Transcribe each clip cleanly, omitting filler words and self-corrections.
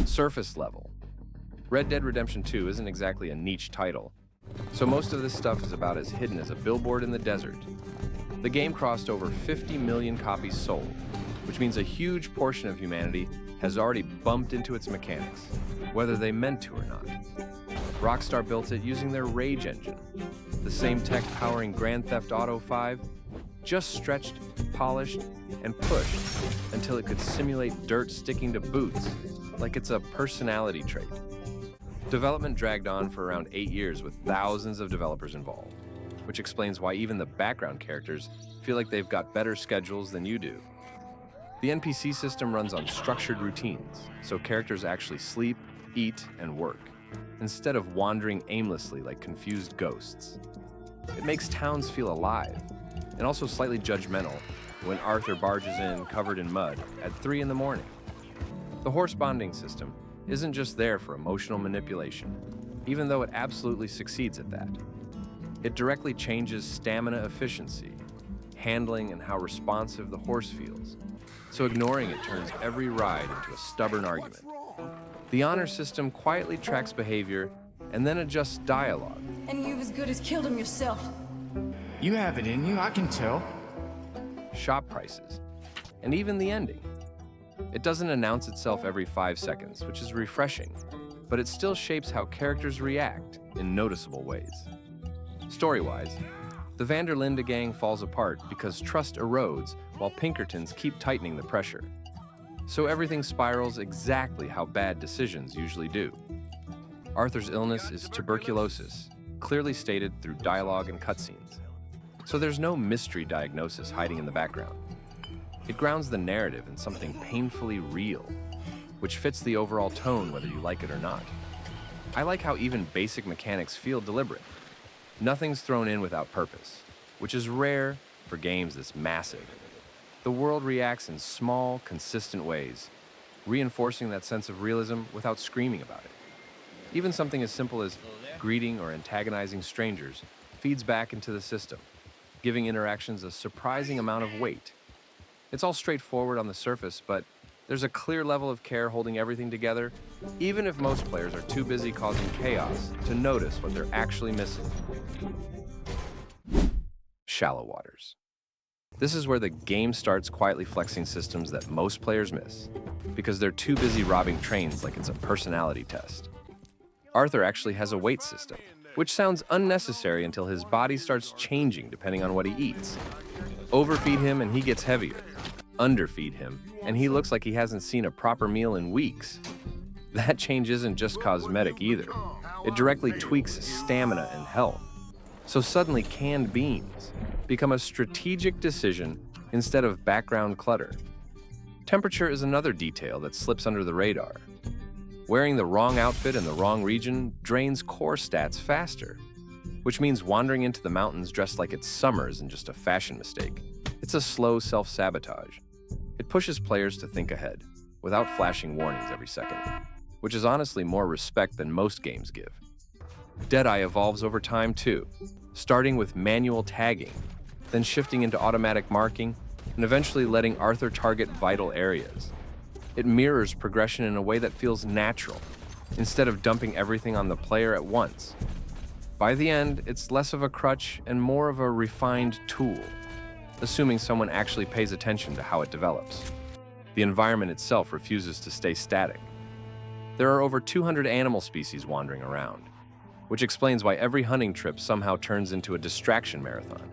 Surface level. Red Dead Redemption 2 isn't exactly a niche title, so most of this stuff is about as hidden as a billboard in the desert. The game crossed over 50 million copies sold, which means a huge portion of humanity has already bumped into its mechanics, whether they meant to or not. Rockstar built it using their Rage engine, the same tech powering Grand Theft Auto 5, just stretched, polished, and pushed until it could simulate dirt sticking to boots, like it's a personality trait. Development dragged on for around 8 years with thousands of developers involved, which explains why even the background characters feel like they've got better schedules than you do. The NPC system runs on structured routines, so characters actually sleep, eat, and work, instead of wandering aimlessly like confused ghosts. It makes towns feel alive, and also slightly judgmental when Arthur barges in covered in mud at 3 in the morning. The horse bonding system isn't just there for emotional manipulation, even though it absolutely succeeds at that. It directly changes stamina efficiency, handling, and how responsive the horse feels, so ignoring it turns every ride into a stubborn argument. The honor system quietly tracks behavior and then adjusts dialogue. And you've as good as killed him yourself. You have it in you, I can tell. Shop prices, and even the ending. It doesn't announce itself every 5 seconds, which is refreshing, but it still shapes how characters react in noticeable ways. Story-wise, the Van der Linde gang falls apart because trust erodes while Pinkertons keep tightening the pressure. So everything spirals exactly how bad decisions usually do. Arthur's illness is tuberculosis, clearly stated through dialogue and cutscenes. So there's no mystery diagnosis hiding in the background. It grounds the narrative in something painfully real, which fits the overall tone whether you like it or not. I like how even basic mechanics feel deliberate. Nothing's thrown in without purpose, which is rare for games this massive. The world reacts in small, consistent ways, reinforcing that sense of realism without screaming about it. Even something as simple as greeting or antagonizing strangers feeds back into the system, giving interactions a surprising amount of weight. It's all straightforward on the surface, but there's a clear level of care holding everything together, even if most players are too busy causing chaos to notice what they're actually missing. Shallow waters. This is where the game starts quietly flexing systems that most players miss, because they're too busy robbing trains like it's a personality test. Arthur actually has a weight system, which sounds unnecessary until his body starts changing depending on what he eats. Overfeed him and he gets heavier. Underfeed him and he looks like he hasn't seen a proper meal in weeks. That change isn't just cosmetic either. It directly tweaks stamina and health. So suddenly canned beans become a strategic decision instead of background clutter. Temperature is another detail that slips under the radar. Wearing the wrong outfit in the wrong region drains core stats faster, which means wandering into the mountains dressed like it's summer isn't just a fashion mistake. It's a slow self-sabotage. It pushes players to think ahead, without flashing warnings every second, which is honestly more respect than most games give. Deadeye evolves over time too, starting with manual tagging, then shifting into automatic marking, and eventually letting Arthur target vital areas. It mirrors progression in a way that feels natural, instead of dumping everything on the player at once. By the end, it's less of a crutch and more of a refined tool, assuming someone actually pays attention to how it develops. The environment itself refuses to stay static. There are over 200 animal species wandering around, which explains why every hunting trip somehow turns into a distraction marathon.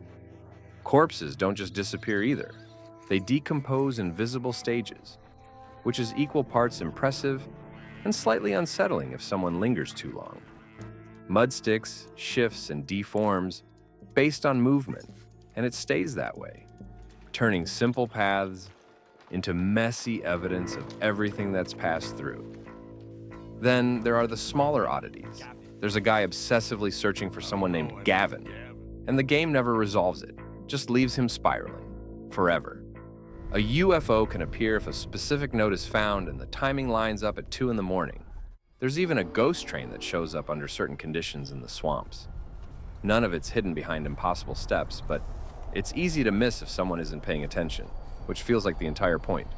Corpses don't just disappear either. They decompose in visible stages, which is equal parts impressive and slightly unsettling if someone lingers too long. Mud sticks, shifts, and deforms based on movement, and it stays that way, turning simple paths into messy evidence of everything that's passed through. Then there are the smaller oddities. There's a guy obsessively searching for someone named Gavin, and the game never resolves it, just leaves him spiraling, forever. A UFO can appear if a specific note is found and the timing lines up at 2 in the morning. There's even a ghost train that shows up under certain conditions in the swamps. None of it's hidden behind impossible steps, but it's easy to miss if someone isn't paying attention, which feels like the entire point.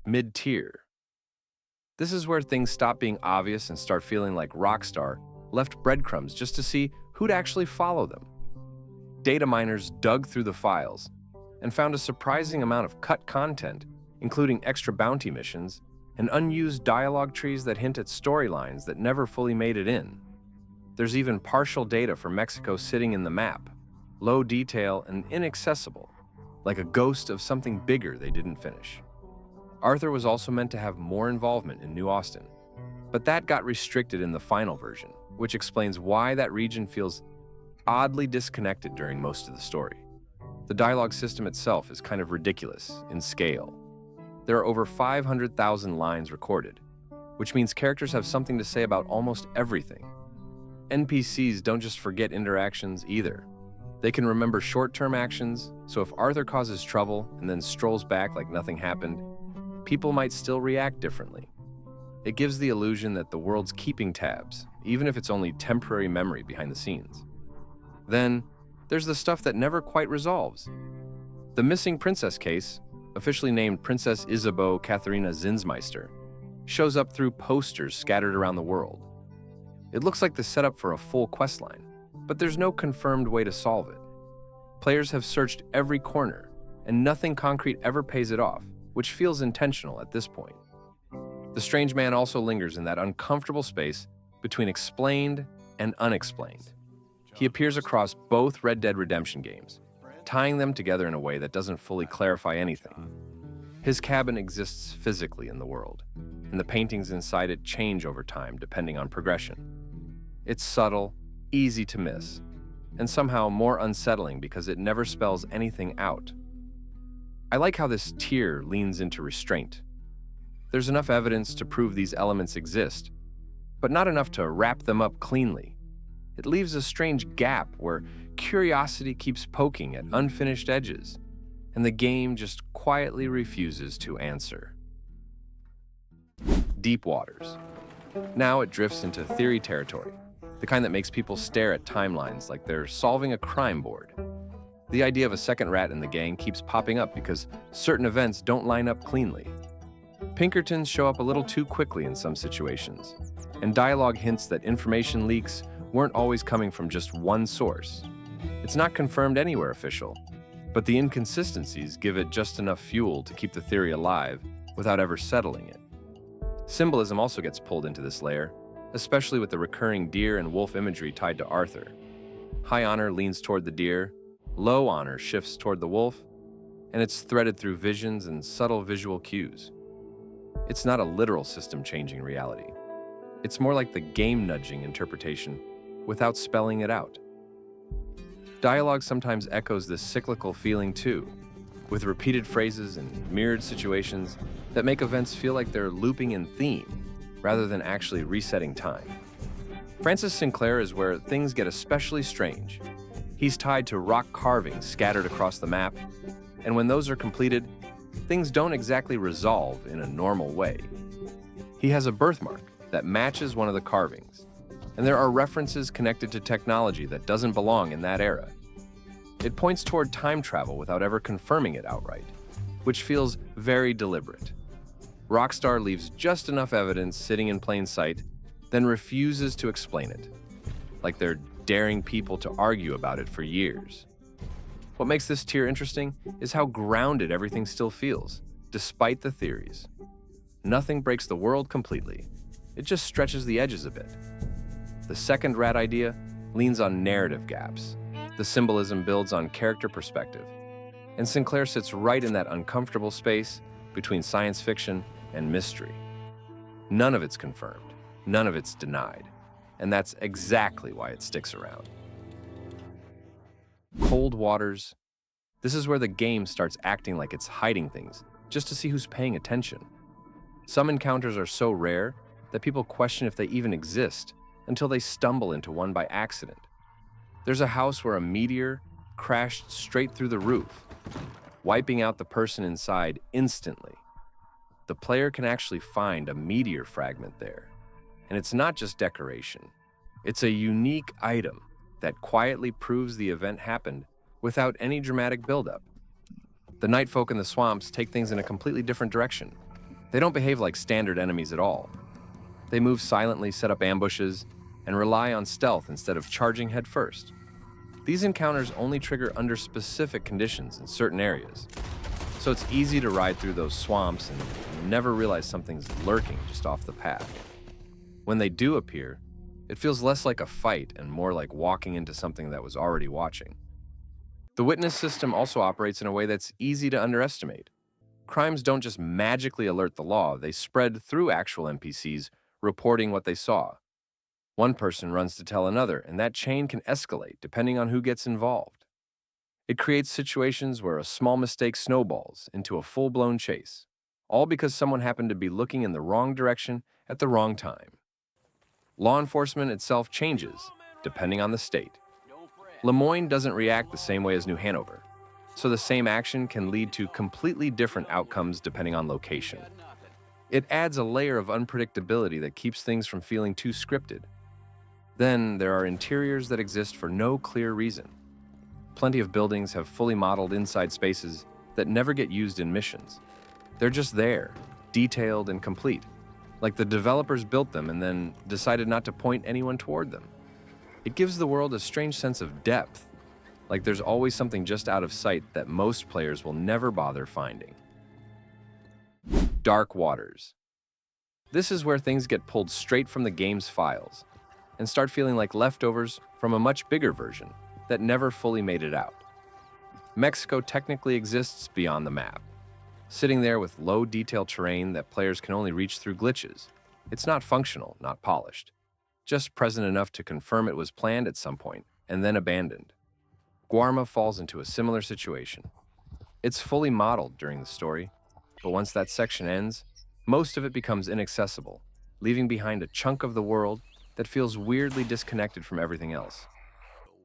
Mid-tier. This is where things stop being obvious and start feeling like Rockstar left breadcrumbs just to see who'd actually follow them. Data miners dug through the files and found a surprising amount of cut content, including extra bounty missions and unused dialogue trees that hint at storylines that never fully made it in. There's even partial data for Mexico sitting in the map, low detail and inaccessible, like a ghost of something bigger they didn't finish. Arthur was also meant to have more involvement in New Austin, but that got restricted in the final version, which explains why that region feels oddly disconnected during most of the story. The dialogue system itself is kind of ridiculous in scale. There are over 500,000 lines recorded, which means characters have something to say about almost everything. NPCs don't just forget interactions either. They can remember short-term actions, so if Arthur causes trouble and then strolls back like nothing happened, people might still react differently. It gives the illusion that the world's keeping tabs, even if it's only temporary memory behind the scenes. Then, there's the stuff that never quite resolves. The missing princess case, officially named Princess Isabeau Katharina Zinsmeister, shows up through posters scattered around the world. It looks like the setup for a full questline, but there's no confirmed way to solve it. Players have searched every corner, and nothing concrete ever pays it off, which feels intentional at this point. The strange man also lingers in that uncomfortable space between explained and unexplained. He appears across both Red Dead Redemption games, tying them together in a way that doesn't fully clarify anything. His cabin exists physically in the world, and the paintings inside it change over time depending on progression. It's subtle, easy to miss, and somehow more unsettling because it never spells anything out. I like how this tier leans into restraint. There's enough evidence to prove these elements exist, but not enough to wrap them up cleanly. It leaves a strange gap where curiosity keeps poking at unfinished edges, and the game just quietly refuses to answer. Deep waters. Now it drifts into theory territory, the kind that makes people stare at timelines like they're solving a crime board. The idea of a second rat in the gang keeps popping up because certain events don't line up cleanly. Pinkertons show up a little too quickly in some situations, and dialogue hints that information leaks weren't always coming from just one source. It's not confirmed anywhere official, but the inconsistencies give it just enough fuel to keep the theory alive without ever settling it. Symbolism also gets pulled into this layer, especially with the recurring deer and wolf imagery tied to Arthur. High honor leans toward the deer, low honor shifts toward the wolf, and it's threaded through visions and subtle visual cues. It's not a literal system changing reality. It's more like the game nudging interpretation without spelling it out. Dialogue sometimes echoes this cyclical feeling too, with repeated phrases and mirrored situations that make events feel like they're looping in theme rather than actually resetting time. Francis Sinclair is where things get especially strange. He's tied to rock carvings scattered across the map, and when those are completed, things don't exactly resolve in a normal way. He has a birthmark that matches one of the carvings, and there are references connected to technology that doesn't belong in that era. It points toward time travel without ever confirming it outright, which feels very deliberate. Rockstar leaves just enough evidence sitting in plain sight, then refuses to explain it, like they're daring people to argue about it for years. What makes this tier interesting is how grounded everything still feels, despite the theories. Nothing breaks the world completely. It just stretches the edges a bit. The second rat idea leans on narrative gaps. The symbolism builds on character perspective. And Sinclair sits right in that uncomfortable space between science fiction and mystery. None of it's confirmed. None of it's denied. And that's exactly why it sticks around. Cold waters. This is where the game starts acting like it's hiding things, just to see who's paying attention. Some encounters are so rare that people question if they even exist until they stumble into one by accident. There's a house where a meteor crashed straight through the roof, wiping out the person inside instantly. The player can actually find a meteor fragment there. And it's not just decoration. It's a unique item that quietly proves the event happened without any dramatic buildup. The night folk in the swamps take things in a completely different direction. They don't behave like standard enemies at all. They move silently, set up ambushes, and rely on stealth instead of charging headfirst. These encounters only trigger under specific conditions in certain areas, so it's easy to ride through those swamps and never realize something's lurking just off the path. When they do appear, it feels less like a fight and more like walking into something that was already watching. The witness system also operates in a way that's easy to underestimate. Crimes don't just magically alert the law, they spread through actual NPCs reporting what they saw. One person runs to tell another, and that chain can escalate depending on who gets involved. It creates situations where a small mistake snowballs into a full-blown chase, all because someone happened to be looking in the wrong direction at the wrong time. Law enforcement itself changes, depending on the state. Lemoyne doesn't react the same way as New Hanover, so the same action can lead to completely different outcomes depending on location. It adds a layer of unpredictability that keeps things from feeling too scripted. Then there are interiors that exist for no clear reason. Plenty of buildings have fully modeled inside spaces that never get used in missions. They're just there, detailed and complete, like the developers built them and then decided not to point anyone toward them. It gives the world a strange sense of depth, like there's always something just out of sight that most players will never bother finding. Dark waters. This is where things get pulled straight from the game's files and start feeling like leftovers from a much bigger version that never fully made it out. Mexico technically exists beyond the map, sitting there with low-detail terrain that players can only reach through glitches. It's not functional, not polished, just present enough to confirm it was planned at some point and then abandoned. Guarma falls into a similar situation. It's fully modeled during the story, but once that section ends, most of it becomes inaccessible, leaving behind a chunk of the world that feels weirdly disconnected from everything else.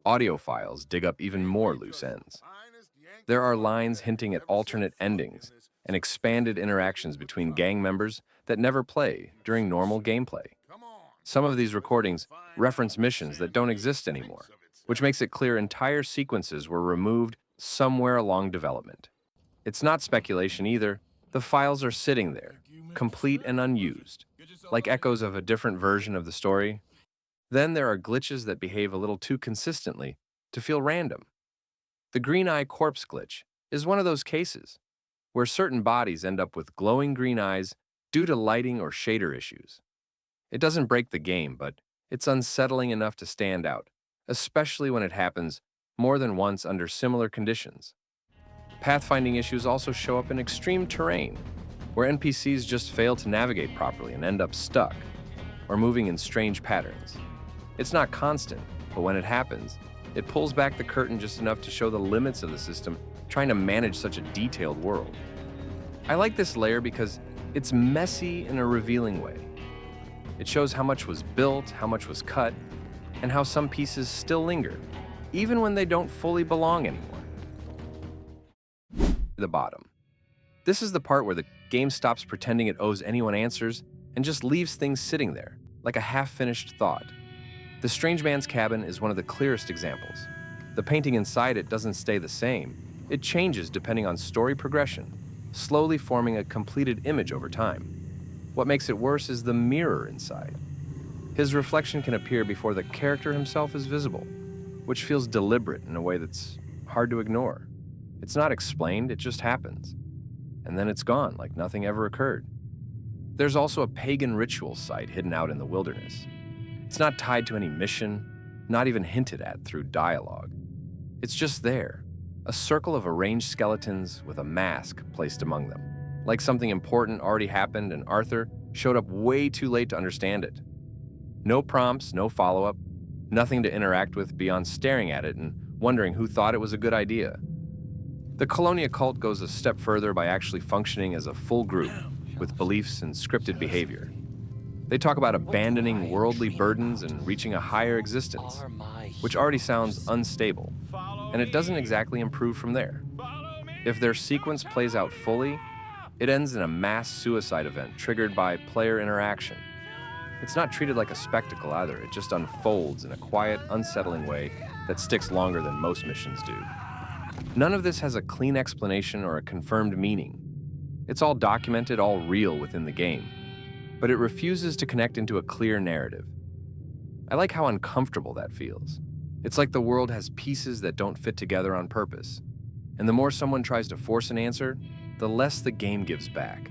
Audio files dig up even more loose ends. There are lines hinting at alternate endings and expanded interactions between gang members that never play during normal gameplay. Some of these recordings reference missions that don't exist anymore, which makes it clear entire sequences were removed somewhere along development. It's not speculation either. The files are sitting there, complete and unused, like echoes of a different version of the story. Then there are glitches that behave a little too consistently to feel random. The green eye corpse glitch is one of those cases, where certain bodies end up with glowing green eyes due to lighting or shader issues. It doesn't break the game, but it's unsettling enough to stand out, especially when it happens more than once under similar conditions. Pathfinding issues also show up in extreme terrain, where NPCs just fail to navigate properly and end up stuck, or moving in strange patterns. It's not constant, but when it happens, it pulls back the curtain just enough to show the limits of the system trying to manage such a detailed world. I like this layer because it's messy in a revealing way. It shows how much was built, how much was cut, and how some pieces still linger, even when they don't fully belong anymore. The bottom. This is the part where the game stops pretending it owes anyone answers and just leaves things sitting there, like a half-finished thought. The Strange Man's Cabin is one of the clearest examples. The painting inside it doesn't stay the same. It changes depending on story progression, slowly forming a completed image over time. What makes it worse is the mirror inside. His reflection can appear before the character himself is visible, which feels deliberate in a way that's hard to ignore. It's not explained, it just happens. And then it's gone, like nothing ever occurred. There's also a pagan ritual site hidden out in the wilderness. It's not tied to any mission, not even hinted at through dialogue. It's just there, a circle of arranged skeletons with a mask placed among them. Like something important already happened and Arthur showed up way too late to understand it. No prompts, no follow-up, nothing to interact with beyond staring at it and wondering who thought it was a good idea. The Colonia cult goes a step further by actually functioning as a full group with beliefs and scripted behavior. They talk about abandoning worldly burdens and reaching a higher existence, which already sounds unstable, and it doesn't exactly improve from there. If their sequence plays out fully, it ends in a mass suicide event triggered by player interaction. It's not treated like a spectacle either, it just unfolds in a quiet, unsettling way that sticks longer than most missions do. None of this has a clean explanation or a confirmed meaning. It's all documented, all real within the game, but it refuses to connect into a clear narrative. I like how uncomfortable that feels. It's like the world has pieces that don't fit together on purpose, and the more someone tries to force an answer, the less the game gives back.